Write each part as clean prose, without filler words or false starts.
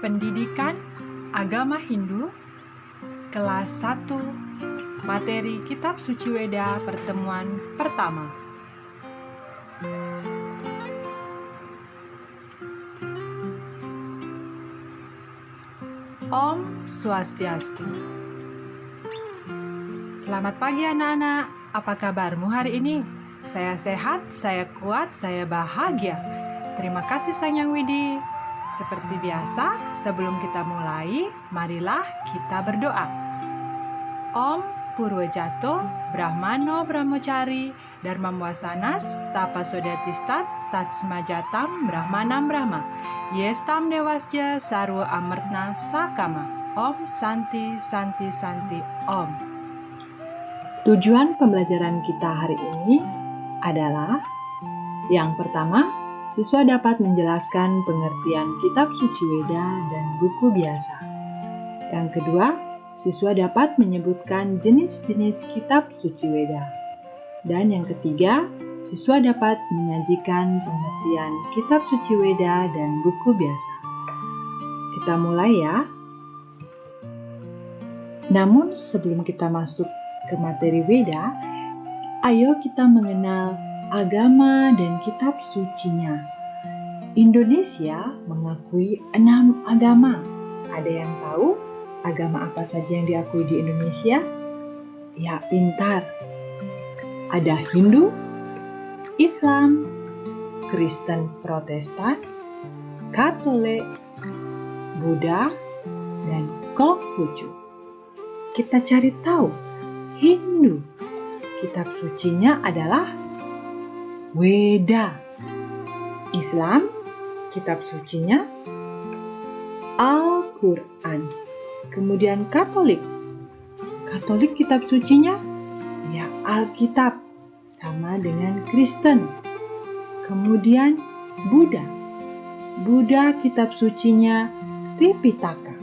Pendidikan Agama Hindu Kelas 1 Materi Kitab Suci Weda Pertemuan Pertama. Om Swastiastu. Selamat pagi anak-anak, apa kabarmu hari ini? Saya sehat, saya kuat, saya bahagia. Terima kasih Sang Yang Widi. Seperti biasa, sebelum kita mulai, marilah kita berdoa. Om Purwajato, Brahmano Brahmacari, Dharma Wasanas, Tapa Sodatistat, Tatsmajatam, Brahmanam Brahma, Yestam Dewasja, Sarwa Amertna Sakama. Om Santi, Santi, Santi, Om. Tujuan pembelajaran kita hari ini adalah yang pertama, siswa dapat menjelaskan pengertian kitab suci Weda dan buku biasa. Yang kedua, siswa dapat menyebutkan jenis-jenis kitab suci Weda. Dan yang ketiga, siswa dapat menyajikan pengertian kitab suci Weda dan buku biasa. Kita mulai ya. Namun sebelum kita masuk ke materi Weda, ayo kita mengenal agama dan kitab sucinya. Indonesia mengakui 6 agama. Ada yang tahu agama apa saja yang diakui di Indonesia? Ya, pintar. Ada Hindu, Islam, Kristen Protestan, Katolik, Buddha, dan Konghucu. Kita cari tahu Hindu. Kitab sucinya adalah Weda. Islam, kitab sucinya Al-Quran. Kemudian Katolik. Katolik kitab sucinya ya Alkitab, sama dengan Kristen. Kemudian Buddha. Buddha kitab sucinya Tripitaka.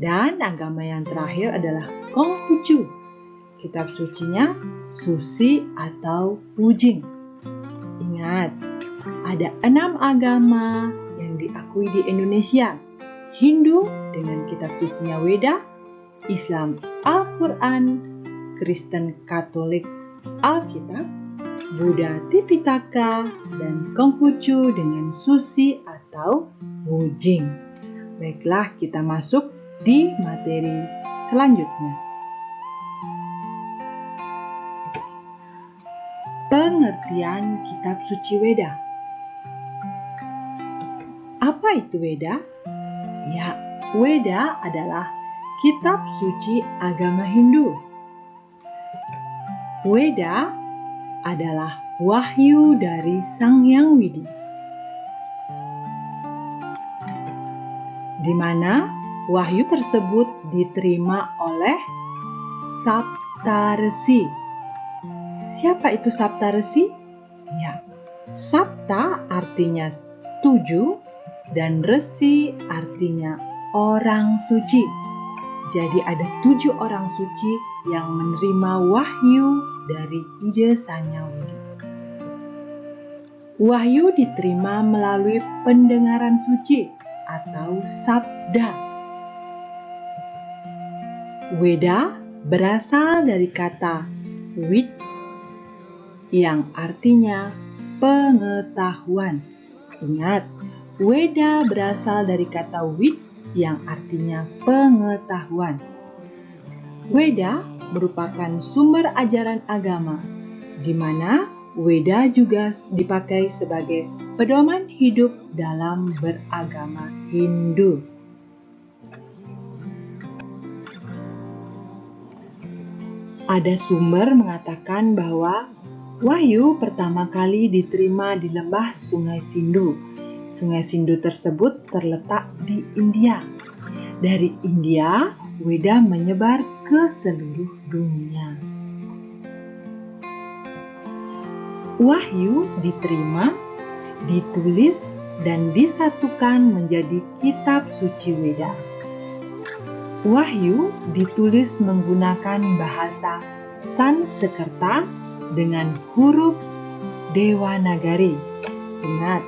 Dan agama yang terakhir adalah Konghucu. Kitab sucinya Susi atau Wujing. Ingat, ada 6 agama yang diakui di Indonesia. Hindu dengan kitab sucinya Weda, Islam Al-Quran, Kristen Katolik Alkitab, Buddha Tripitaka, dan Konghucu dengan Susi atau Wujing. Baiklah, kita masuk di materi selanjutnya. Pengertian kitab suci Weda. Apa itu Weda? Ya, Weda adalah kitab suci agama Hindu. Weda adalah wahyu dari Sang Yang Widi, di mana wahyu tersebut diterima oleh Saptarsi. Siapa itu Saptarsi? Ya, Sapta artinya 7 dan Resi artinya orang suci. Jadi ada 7 orang suci yang menerima wahyu dari ide Sang Yang Widi. Wahyu diterima melalui pendengaran suci atau sabda. Weda berasal dari kata wid yang artinya pengetahuan. Ingat, Weda berasal dari kata wid yang artinya pengetahuan. Weda merupakan sumber ajaran agama, di mana Weda juga dipakai sebagai pedoman hidup dalam beragama Hindu. Ada sumber mengatakan bahwa wahyu pertama kali diterima di lembah Sungai Sindu. Sungai Sindu tersebut terletak di India. Dari India, Weda menyebar ke seluruh dunia. Wahyu diterima, ditulis, dan disatukan menjadi kitab suci Weda. Wahyu ditulis menggunakan bahasa Sanskerta dengan huruf Dewanagari. Ingat,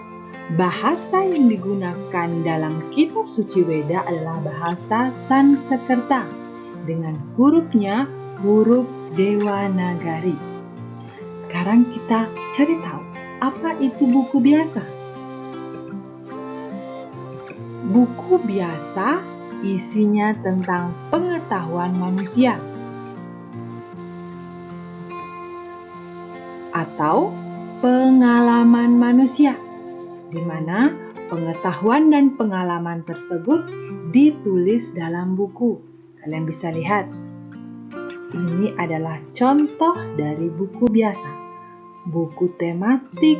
Bahasa yang digunakan dalam kitab suci Weda adalah bahasa Sanskerta dengan hurufnya huruf Dewanagari. Sekarang kita cari tahu apa itu buku biasa. Buku biasa isinya tentang pengetahuan manusia atau pengalaman manusia, di mana pengetahuan dan pengalaman tersebut ditulis dalam buku. Kalian bisa lihat, ini adalah contoh dari buku biasa. Buku tematik,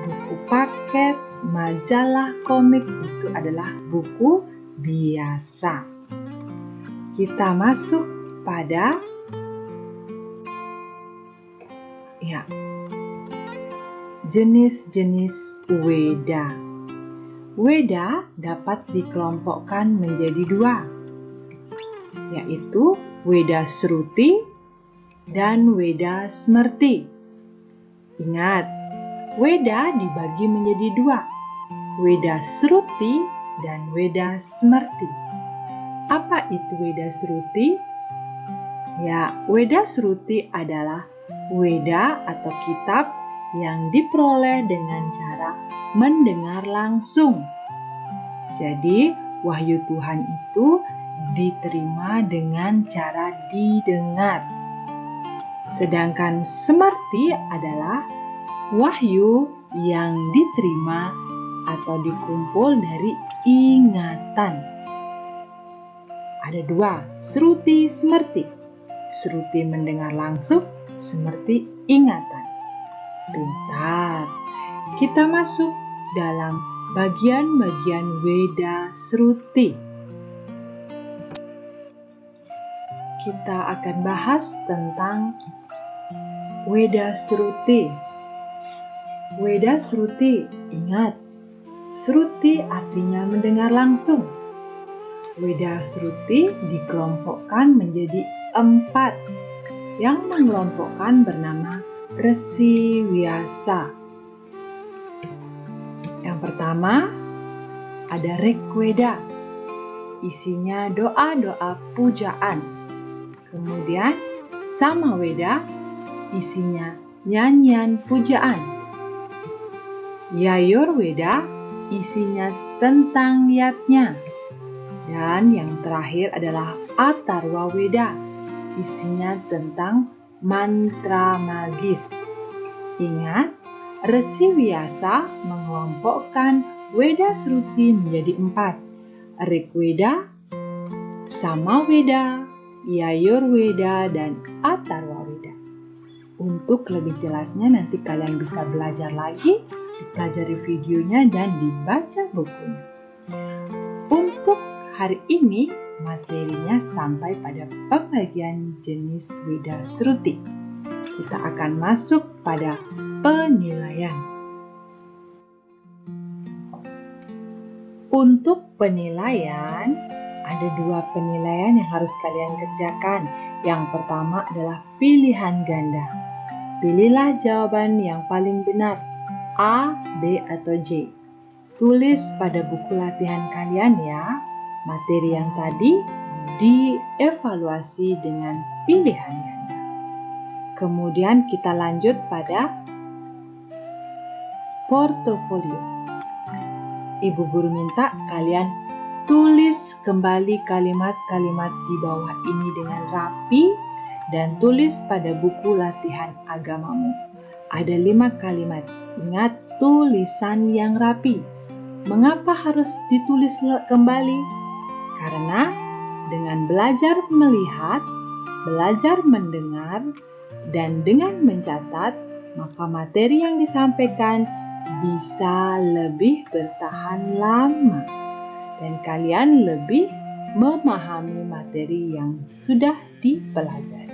buku paket, majalah, komik itu adalah buku biasa. Kita masuk pada jenis-jenis Weda. Weda dapat dikelompokkan menjadi dua, yaitu Weda Sruti dan Weda Smerti. Ingat, Weda dibagi menjadi dua, Weda Sruti dan Weda Smerti. Apa itu Weda Sruti? Ya, Weda Sruti adalah Weda atau kitab yang diperoleh dengan cara mendengar langsung. Jadi, wahyu Tuhan itu diterima dengan cara didengar. Sedangkan Smerti adalah wahyu yang diterima atau dikumpul dari ingatan. Ada dua, Sruti, Smerti. Sruti mendengar langsung, Smerti ingatan. Pintar. Kita masuk dalam bagian-bagian Weda Sruti. Kita akan bahas tentang Weda Sruti. Weda Sruti, ingat, Sruti artinya mendengar langsung. Weda Sruti dikelompokkan menjadi 4. Yang mengelompokkan bernama Resi Vyasa. Yang pertama ada Rigveda, isinya doa-doa pujaan. Kemudian Samaveda, isinya nyanyian pujaan. Yajurveda, isinya tentang yatnya. Dan yang terakhir adalah Atharvaveda, isinya tentang mantra magis. Ingat, Resi Vyasa mengelompokkan Weda Sruti menjadi 4. Rigveda, Samaveda, Yajurveda, dan Atharvaveda. Untuk lebih jelasnya nanti kalian bisa belajar lagi, dipelajari videonya dan dibaca bukunya. Untuk hari ini materinya sampai pada pembagian jenis Weda Sruti. Kita akan masuk pada penilaian. Untuk penilaian, ada 2 penilaian yang harus kalian kerjakan. Yang pertama adalah pilihan ganda. Pilihlah jawaban yang paling benar, A, B, atau J. Tulis pada buku latihan kalian ya. Materi yang tadi dievaluasi dengan pilihan ganda. Kemudian kita lanjut pada portofolio. Ibu guru minta kalian tulis kembali kalimat-kalimat di bawah ini dengan rapi dan tulis pada buku latihan agamamu. Ada 5 kalimat. Ingat, tulisan yang rapi. Mengapa harus ditulis kembali? Karena dengan belajar melihat, belajar mendengar, dan dengan mencatat, maka materi yang disampaikan bisa lebih bertahan lama dan kalian lebih memahami materi yang sudah dipelajari.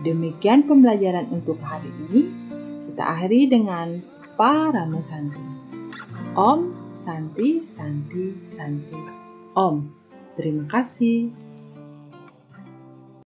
Demikian pembelajaran untuk hari ini. Kita akhiri dengan Parama Santi. Om Santi Santi Santi Om. Terima kasih.